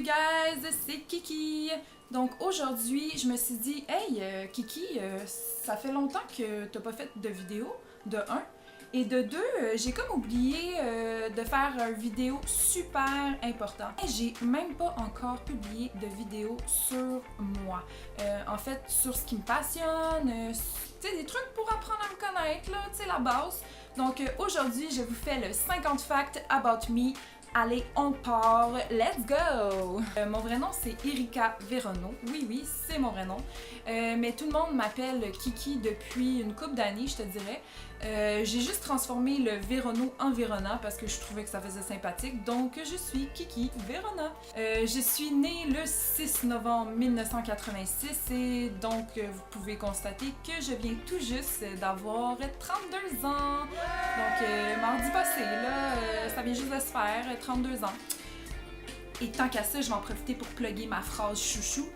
guys, c'est Kiki. Donc aujourd'hui, je me suis dit, hey Kiki, ça fait longtemps que t'as pas fait de vidéo, de un. Et de deux, j'ai comme oublié de faire une vidéo super important. J'ai même pas encore publié de vidéo sur moi. En fait, sur ce qui me passionne, tu sais, des trucs pour apprendre à me connaître, là, tu sais, la base. Donc aujourd'hui, je vous fais le 50 facts about me. Allez, on part! Let's go! Mon vrai nom, c'est Erika Verono. Oui, c'est mon vrai nom. Mais tout le monde m'appelle Kiki depuis une couple d'années, je te dirais. J'ai juste transformé le Verono en Verona parce que je trouvais que ça faisait sympathique. Donc, je suis Kiki Verona. Je suis née le 6 novembre 1986 et donc, vous pouvez constater que je viens tout juste d'avoir 32 ans. Donc, mardi passé, là, ça vient juste de se faire, 32 ans. Et tant qu'à ça, je vais en profiter pour plugger ma phrase chouchou.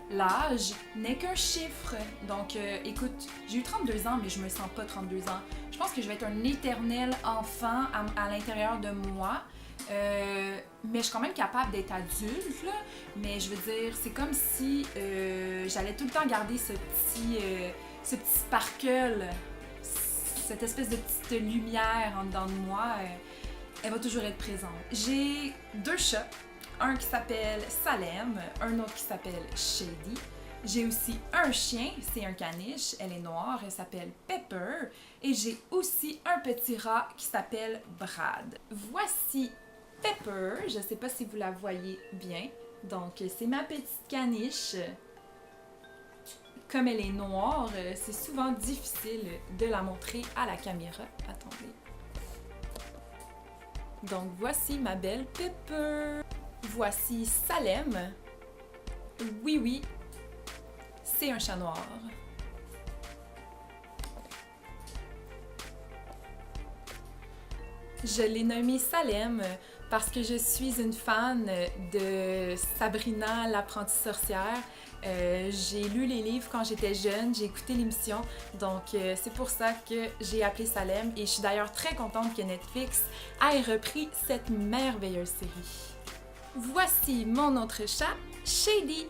L'âge n'est qu'un chiffre. Donc, écoute, j'ai eu 32 ans, mais je me sens pas 32 ans. Je pense que je vais être un éternel enfant à l'intérieur de moi. Mais je suis quand même capable d'être adulte, là. Mais je veux dire, c'est comme si j'allais tout le temps garder ce petit sparkle, cette espèce de petite lumière en dedans de moi. Elle va toujours être présente. J'ai deux chats. Un qui s'appelle Salem, un autre qui s'appelle Shady. J'ai aussi un chien, c'est un caniche, elle est noire, elle s'appelle Pepper. Et j'ai aussi un petit rat qui s'appelle Brad. Voici Pepper, je ne sais pas si vous la voyez bien. Donc c'est ma petite caniche. Comme elle est noire, c'est souvent difficile de la montrer à la caméra. Attendez. Donc voici ma belle Pepper. Voici Salem. Oui, c'est un chat noir. Je l'ai nommé Salem parce que je suis une fan de Sabrina l'apprentie sorcière. J'ai lu les livres quand j'étais jeune, j'ai écouté l'émission, donc c'est pour ça que j'ai appelé Salem et je suis d'ailleurs très contente que Netflix ait repris cette merveilleuse série. Voici mon autre chat, Shady.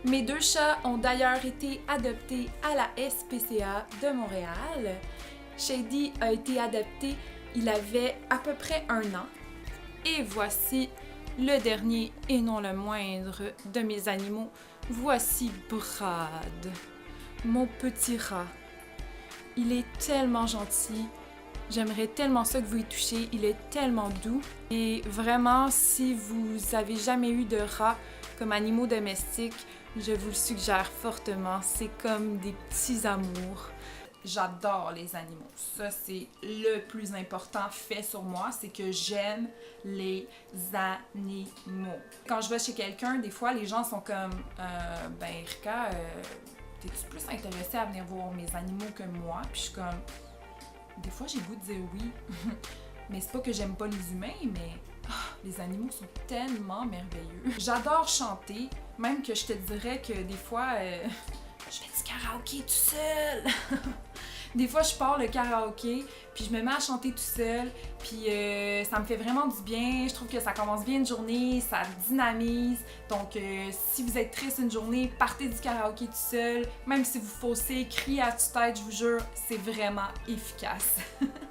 Mes deux chats ont d'ailleurs été adoptés à la SPCA de Montréal. Shady a été adopté, il avait à peu près 1 an. Et voici le dernier et non le moindre de mes animaux. Voici Brad, mon petit rat. Il est tellement gentil. J'aimerais tellement ça que vous y touchiez. Il est tellement doux. Et vraiment, si vous avez jamais eu de rat comme animaux domestiques, je vous le suggère fortement. C'est comme des petits amours. J'adore les animaux. Ça, c'est le plus important fait sur moi, c'est que j'aime les animaux. Quand je vais chez quelqu'un, des fois, les gens sont comme ben Erika, t'es-tu plus intéressée à venir voir mes animaux que moi? Puis je suis comme, des fois j'ai le goût de dire oui. Mais c'est pas que j'aime pas les humains, mais les animaux sont tellement merveilleux. J'adore chanter, même que je te dirais que des fois, je fais du karaoké tout seul. Des fois, je pars le karaoké, puis je me mets à chanter tout seul, puis ça me fait vraiment du bien. Je trouve que ça commence bien une journée, ça dynamise. Donc, si vous êtes triste une journée, partez du karaoké tout seul. Même si vous faussez, criez à tue-tête, je vous jure, c'est vraiment efficace.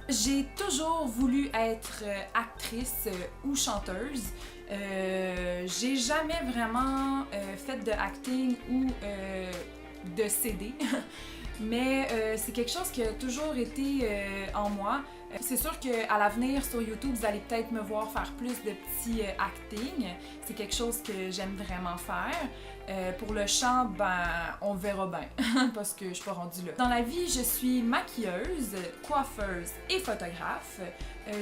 J'ai toujours voulu être actrice ou chanteuse. J'ai jamais vraiment fait de acting ou de CD. Mais c'est quelque chose qui a toujours été en moi. C'est sûr qu'à l'avenir, sur YouTube, vous allez peut-être me voir faire plus de petits acting. C'est quelque chose que j'aime vraiment faire. Pour le chant, ben, on verra bien, parce que je suis pas rendue là. Dans la vie, je suis maquilleuse, coiffeuse et photographe.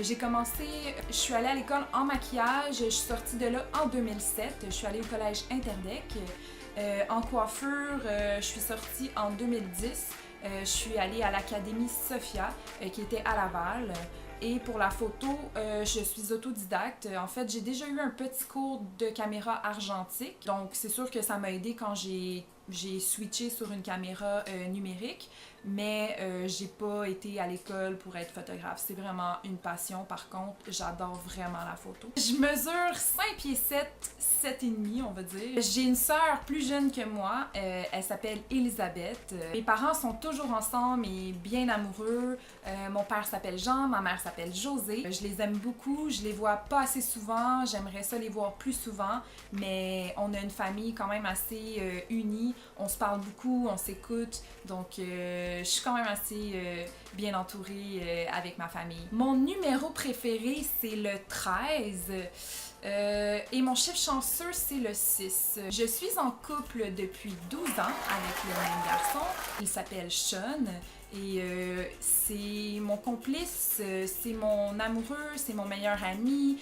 J'ai commencé, je suis allée à l'école en maquillage, je suis sortie de là en 2007. Je suis allée au collège Interdec. En coiffure, je suis sortie en 2010. Je suis allée à l'Académie Sophia, qui était à Laval. Et pour la photo, je suis autodidacte. En fait, j'ai déjà eu un petit cours de caméra argentique. Donc, c'est sûr que ça m'a aidé quand j'ai switché sur une caméra numérique. mais j'ai pas été à l'école pour être photographe. C'est vraiment une passion. Par contre, j'adore vraiment la photo. Je mesure 5 pieds 7, 7 et demi, on va dire. J'ai une sœur plus jeune que moi. Elle s'appelle Elisabeth. Mes parents sont toujours ensemble et bien amoureux. Mon père s'appelle Jean, ma mère s'appelle José. Je les aime beaucoup. Je les vois pas assez souvent. J'aimerais ça les voir plus souvent, mais on a une famille quand même assez unie. On se parle beaucoup, on s'écoute. Donc, je suis quand même assez bien entourée avec ma famille. Mon numéro préféré, c'est le 13. Et mon chiffre chanceux, c'est le 6. Je suis en couple depuis 12 ans avec le même garçon. Il s'appelle Sean. Et c'est mon complice, c'est mon amoureux, c'est mon meilleur ami,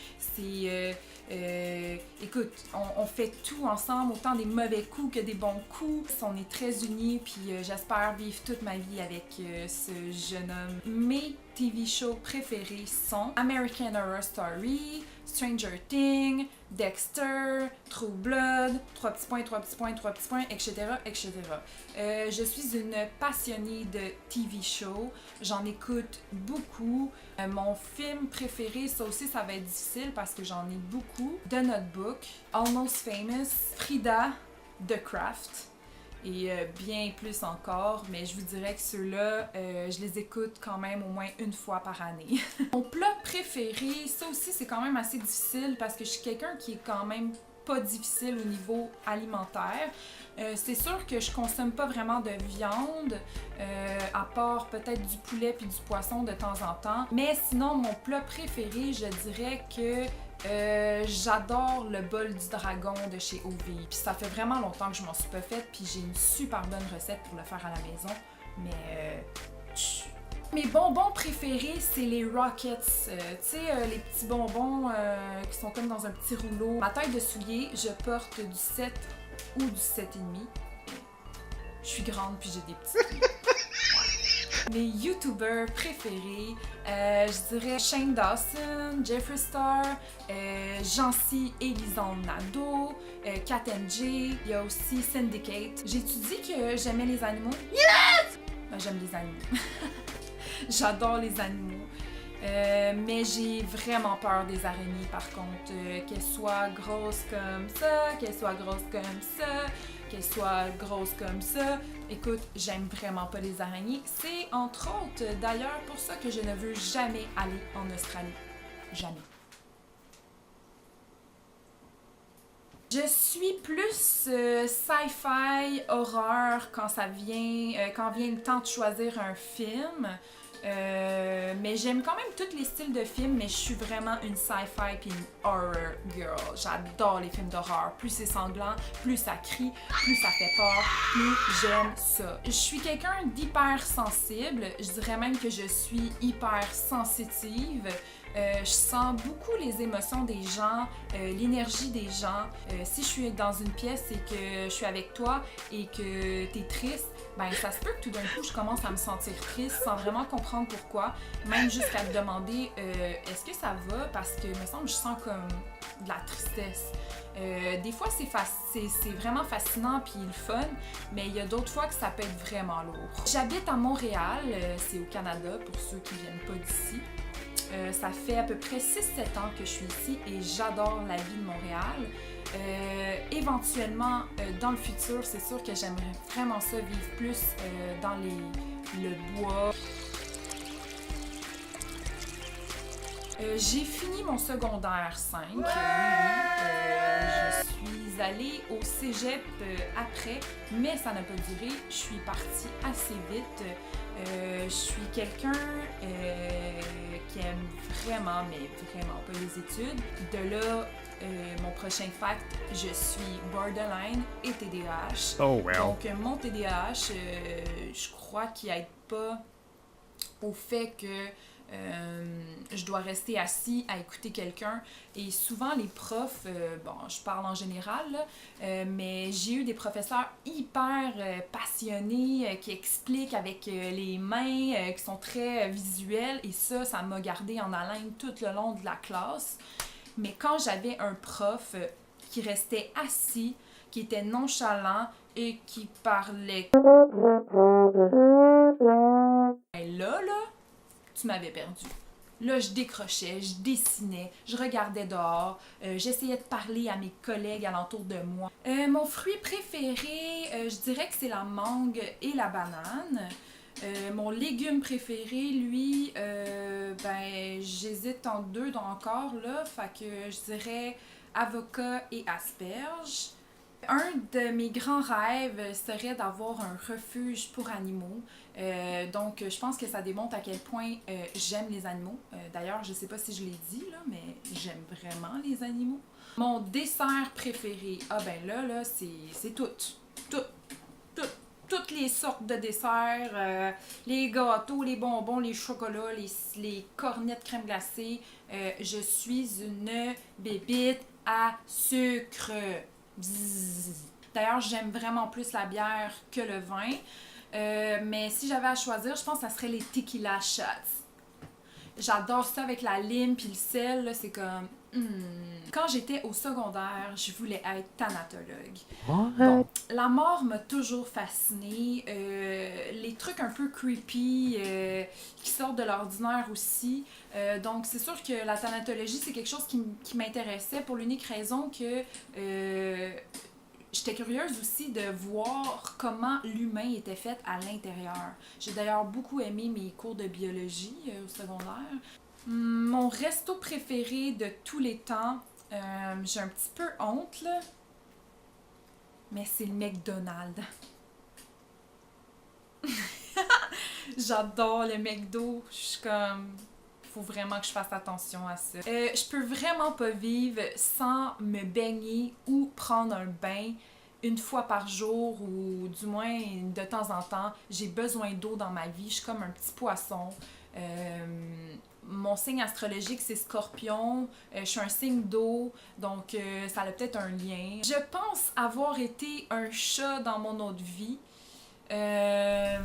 écoute, on fait tout ensemble, autant des mauvais coups que des bons coups. On est très unis, puis j'espère vivre toute ma vie avec ce jeune homme. Mes TV shows préférés sont American Horror Story, Stranger Things, Dexter, True Blood, 3 petits points, 3 petits points, 3 petits points, etc., etc. Je suis une passionnée de TV shows. J'en écoute beaucoup. Mon film préféré, ça aussi, ça va être difficile parce que j'en ai beaucoup. The Notebook, Almost Famous, Frida, The Craft et bien plus encore, mais je vous dirais que ceux-là, je les écoute quand même au moins une fois par année. Mon plat préféré, ça aussi c'est quand même assez difficile parce que je suis quelqu'un qui est quand même pas difficile au niveau alimentaire. C'est sûr que je consomme pas vraiment de viande, à part peut-être du poulet puis du poisson de temps en temps. Mais sinon, mon plat préféré, je dirais que j'adore le bol du dragon de chez Ovi. Puis ça fait vraiment longtemps que je m'en suis pas faite, puis j'ai une super bonne recette pour le faire à la maison. Mais mes bonbons préférés, c'est les Rockets. Tu sais, les petits bonbons qui sont comme dans un petit rouleau. Ma taille de soulier, je porte du 7 ou du 7,5. Je suis grande puis j'ai des petits pieds. Mes YouTubers préférés, je dirais Shane Dawson, Jeffree Star, Jancy et Lisande Nadeau, Kat J. Il y a aussi Syndicate. J'ai-tu dit que j'aimais les animaux? Yes! Ben, j'aime les animaux. J'adore les animaux. Mais j'ai vraiment peur des araignées par contre. Qu'elles soient grosses comme ça, qu'elles soient grosses comme ça, qu'elles soient grosses comme ça. Écoute, j'aime vraiment pas les araignées. C'est entre autres d'ailleurs pour ça que je ne veux jamais aller en Australie. Jamais. Je suis plus sci-fi, horreur quand vient le temps de choisir un film. Mais j'aime quand même tous les styles de films, mais je suis vraiment une sci-fi puis une horror girl. J'adore les films d'horreur. Plus c'est sanglant, plus ça crie, plus ça fait peur, plus j'aime ça. Je suis quelqu'un d'hyper sensible. Je dirais même que je suis hyper sensitive. Je sens beaucoup les émotions des gens, l'énergie des gens. Si je suis dans une pièce et que je suis avec toi et que t'es triste, ben ça se peut que tout d'un coup je commence à me sentir triste sans vraiment comprendre pourquoi, même jusqu'à me demander est-ce que ça va parce que me semble que je sens comme de la tristesse. Des fois c'est vraiment fascinant puis le fun, mais il y a d'autres fois que ça peut être vraiment lourd. J'habite à Montréal, c'est au Canada pour ceux qui viennent pas d'ici. Ça fait à peu près 6-7 ans que je suis ici et j'adore la vie de Montréal. Éventuellement, dans le futur, c'est sûr que j'aimerais vraiment ça vivre plus dans le bois. J'ai fini mon secondaire 5, oui. Je suis allée au cégep après, mais ça n'a pas duré. Je suis partie assez vite. Je suis quelqu'un qui aime vraiment, mais vraiment pas les études. De là, mon prochain fact, je suis borderline et TDAH. Oh, well. Donc, mon TDAH, je crois qu'il n'aide pas au fait que je dois rester assis à écouter quelqu'un. Et souvent, les profs, bon, je parle en général, là, mais j'ai eu des professeurs hyper passionnés qui expliquent avec les mains, qui sont très visuels. Et ça m'a gardé en haleine tout le long de la classe. Mais quand j'avais un prof qui restait assis, qui était nonchalant, et qui parlait. Et là, tu m'avais perdu. Là, je décrochais, je dessinais, je regardais dehors, j'essayais de parler à mes collègues alentour de moi. Mon fruit préféré, je dirais que c'est la mangue et la banane. Mon légume préféré, lui, j'hésite entre deux encore, là, fait que je dirais avocat et asperges. Un de mes grands rêves serait d'avoir un refuge pour animaux. Donc, je pense que ça démontre à quel point j'aime les animaux. D'ailleurs, je sais pas si je l'ai dit, là, mais j'aime vraiment les animaux. Mon dessert préféré, là, c'est tout. Toutes les sortes de desserts, les gâteaux, les bonbons, les chocolats, les cornets de crème glacée. Je suis une bébite à sucre. Bzzz. D'ailleurs, j'aime vraiment plus la bière que le vin. Mais si j'avais à choisir, je pense que ça serait les tequila shots. J'adore ça avec la lime puis le sel, là, c'est comme... Quand j'étais au secondaire, je voulais être thanatologue. Bon, la mort m'a toujours fascinée. Les trucs un peu creepy qui sortent de l'ordinaire aussi. Donc, c'est sûr que la thanatologie, c'est quelque chose qui m'intéressait pour l'unique raison que j'étais curieuse aussi de voir comment l'humain était fait à l'intérieur. J'ai d'ailleurs beaucoup aimé mes cours de biologie au secondaire. Mon resto préféré de tous les temps, j'ai un petit peu honte, là, mais c'est le McDonald's. J'adore le McDo. Je suis comme... Faut vraiment que je fasse attention à ça. Je peux vraiment pas vivre sans me baigner ou prendre un bain une fois par jour ou du moins de temps en temps. J'ai besoin d'eau dans ma vie. Je suis comme un petit poisson. Mon signe astrologique, c'est Scorpion. Je suis un signe d'eau, donc ça a peut-être un lien. Je pense avoir été un chat dans mon autre vie. Je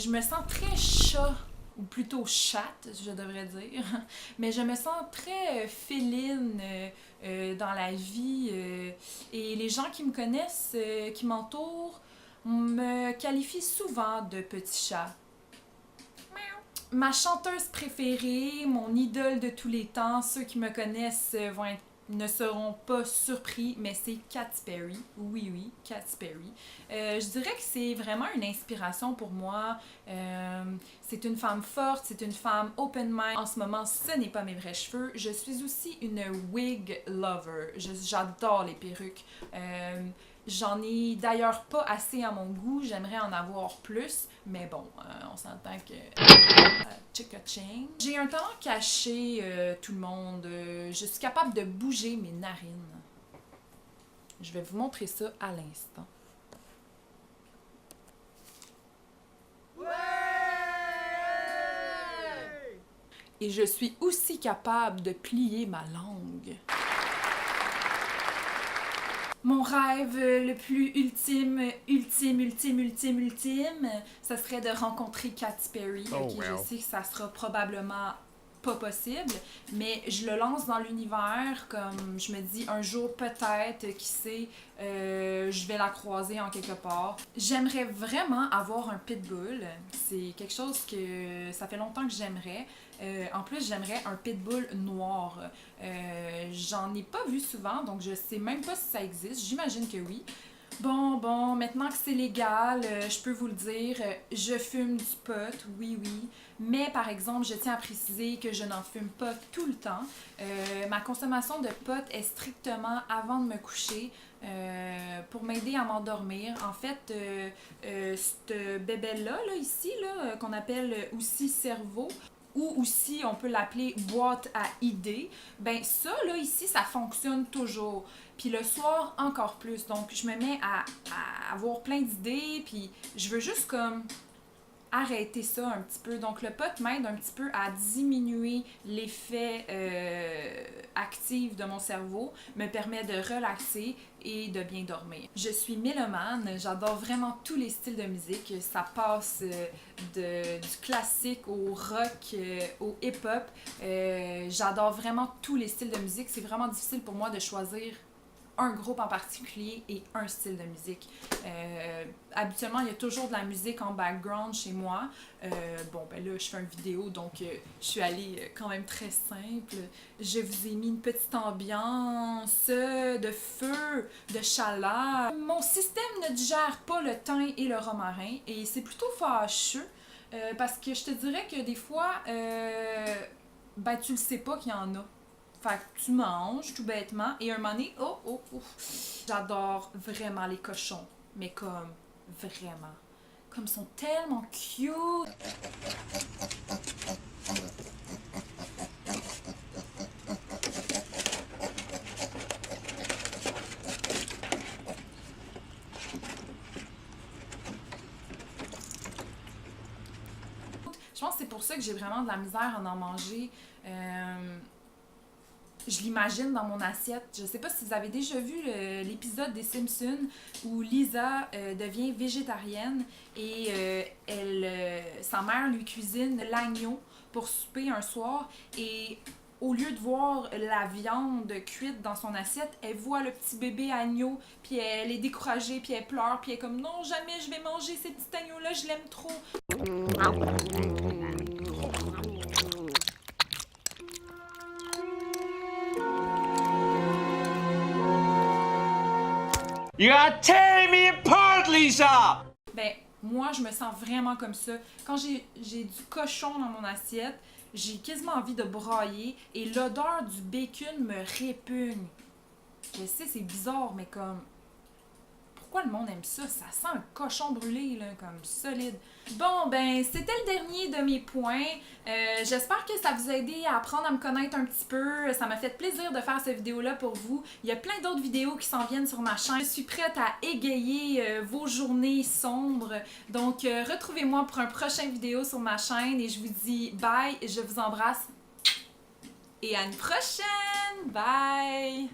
me sens très chat, ou plutôt chatte, je devrais dire. Mais je me sens très féline dans la vie. Et les gens qui me connaissent, qui m'entourent, me qualifient souvent de petit chat. Ma chanteuse préférée, mon idole de tous les temps, ceux qui me connaissent ne seront pas surpris, mais c'est Katy Perry. Oui, Katy Perry. Je dirais que c'est vraiment une inspiration pour moi. C'est une femme forte, c'est une femme open mind. En ce moment, ce n'est pas mes vrais cheveux. Je suis aussi une wig lover. J'adore les perruques. J'en ai d'ailleurs pas assez à mon goût, j'aimerais en avoir plus, mais bon, on s'entend que... Tchika-ching. J'ai un talent caché, tout le monde. Je suis capable de bouger mes narines. Je vais vous montrer ça à l'instant. Et je suis aussi capable de plier ma langue. Mon rêve le plus ultime, ça serait de rencontrer Katy Perry. Je sais que ça sera probablement pas possible, mais je le lance dans l'univers comme je me dis un jour peut-être, qui sait, je vais la croiser en quelque part. J'aimerais vraiment avoir un pitbull. C'est quelque chose que ça fait longtemps que j'aimerais. En plus, j'aimerais un pitbull noir. J'en ai pas vu souvent, donc je sais même pas si ça existe. J'imagine que oui. Bon, maintenant que c'est légal, je peux vous le dire, je fume du pot, oui. Mais par exemple, je tiens à préciser que je n'en fume pas tout le temps. Ma consommation de pot est strictement avant de me coucher. Pour m'aider à m'endormir. En fait, cette bébelle-là, ici, qu'on appelle aussi cerveau, ou aussi on peut l'appeler boîte à idées, ben ça, ici, ça fonctionne toujours. Puis le soir, encore plus. Donc, je me mets à avoir plein d'idées, puis je veux juste comme arrêter ça un petit peu. Donc, le pot m'aide un petit peu à diminuer l'effet actif de mon cerveau, me permet de relaxer et de bien dormir. Je suis mélomane, j'adore vraiment tous les styles de musique. Ça passe du classique au rock, au hip-hop. J'adore vraiment tous les styles de musique. C'est vraiment difficile pour moi de choisir un groupe en particulier et un style de musique. Habituellement, il y a toujours de la musique en background chez moi. Bon, ben là, je fais une vidéo, donc je suis allée quand même très simple. Je vous ai mis une petite ambiance de feu, de chaleur. Mon système ne digère pas le thym et le romarin et c'est plutôt fâcheux parce que je te dirais que des fois, ben tu le sais pas qu'il y en a. Fait que tu manges tout bêtement et un moment donné, j'adore vraiment les cochons, mais comme vraiment. Comme ils sont tellement cute. Je pense que c'est pour ça que j'ai vraiment de la misère à en manger. Je l'imagine dans mon assiette. Je sais pas si vous avez déjà vu l'épisode des Simpsons où Lisa devient végétarienne et sa mère lui cuisine l'agneau pour souper un soir et au lieu de voir la viande cuite dans son assiette, elle voit le petit bébé agneau, puis elle est découragée, puis elle pleure, puis elle est comme « Non, jamais je vais manger ces petits agneaux-là, je l'aime trop! » You are tearing me apart, Lisa! Ben, moi, je me sens vraiment comme ça. Quand j'ai du cochon dans mon assiette, j'ai quasiment envie de brailler et l'odeur du bacon me répugne. Je sais, c'est bizarre, mais comme... Pourquoi le monde aime ça? Ça sent un cochon brûlé, là, comme solide. Bon, ben, c'était le dernier de mes points. J'espère que ça vous a aidé à apprendre à me connaître un petit peu. Ça m'a fait plaisir de faire cette vidéo-là pour vous. Il y a plein d'autres vidéos qui s'en viennent sur ma chaîne. Je suis prête à égayer vos journées sombres. Donc, retrouvez-moi pour un prochain vidéo sur ma chaîne et je vous dis bye, je vous embrasse et à une prochaine! Bye!